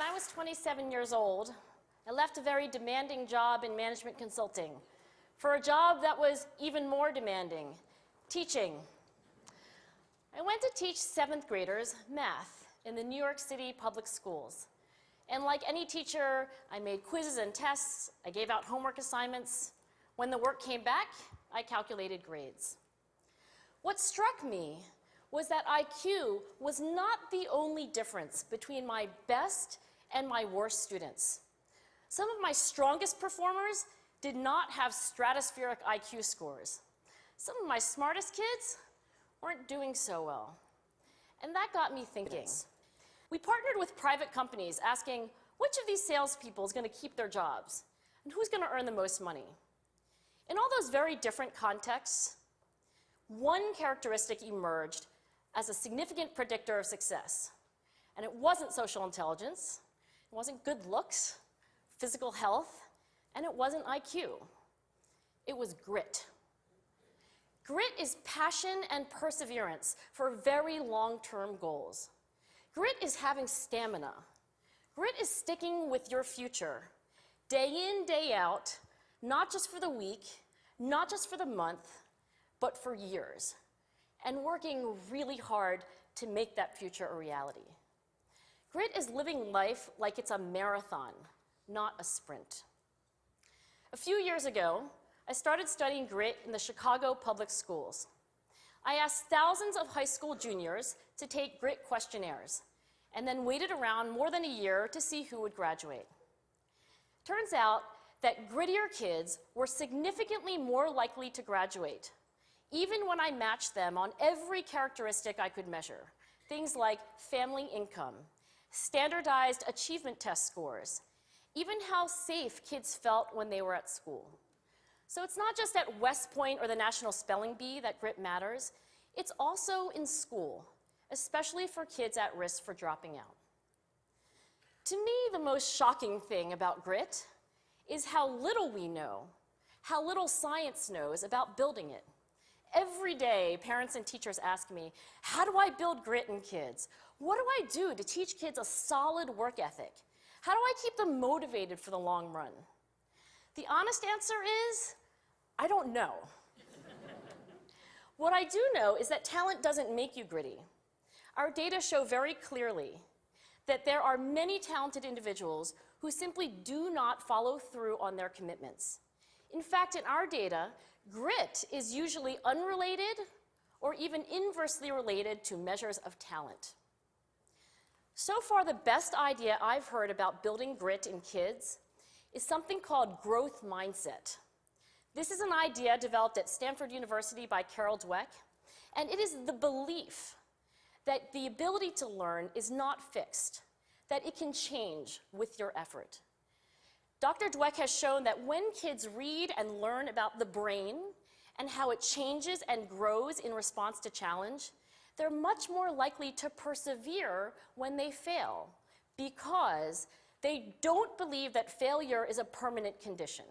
I was 27 years old, I left a very demanding job in management consulting for a job that was even more demanding, teaching. I went to teach 7th graders math in the New York City public schools. And like any teacher, I made quizzes and tests, I gave out homework assignments. When the work came back, I calculated grades. What struck me was that IQ was not the only difference between my best and my worst students. Some of my strongest performers did not have stratospheric IQ scores. Some of my smartest kids weren't doing so well. And that got me thinking. We partnered with private companies asking which of these salespeople is going to keep their jobs and who's going to earn the most money. In all those very different contexts, one characteristic emerged as a significant predictor of success. And it wasn't social intelligence, it wasn't good looks, physical health, and it wasn't IQ. It was grit. Grit is passion and perseverance for very long-term goals. Grit is having stamina. Grit is sticking with your future, day in, day out, not just for the week, not just for the month, but for years, and working really hard to make that future a reality. Grit is living life like it's a marathon, not a sprint. A few years ago, I started studying grit in the Chicago public schools. I asked thousands of high school juniors to take grit questionnaires, and then waited around more than a year to see who would graduate. Turns out that grittier kids were significantly more likely to graduate, even when I matched them on every characteristic I could measure, things like family income, standardized achievement test scores, even how safe kids felt when they were at school. So it's not just at West Point or the National Spelling Bee that grit matters, it's also in school, especially for kids at risk for dropping out. To me, the most shocking thing about grit is how little we know, how little science knows about building it. Every day, parents and teachers ask me, how do I build grit in kids? What do I do to teach kids a solid work ethic? How do I keep them motivated for the long run? The honest answer is, I don't know. What I do know is that talent doesn't make you gritty. Our data show very clearly that there are many talented individuals who simply do not follow through on their commitments. In fact, in our data, grit is usually unrelated or even inversely related to measures of talent. So far, the best idea I've heard about building grit in kids is something called growth mindset. This is an idea developed at Stanford University by Carol Dweck, and it is the belief that the ability to learn is not fixed, that it can change with your effort. Dr. Dweck has shown that when kids read and learn about the brain and how it changes and grows in response to challenge, they're much more likely to persevere when they fail because they don't believe that failure is a permanent condition.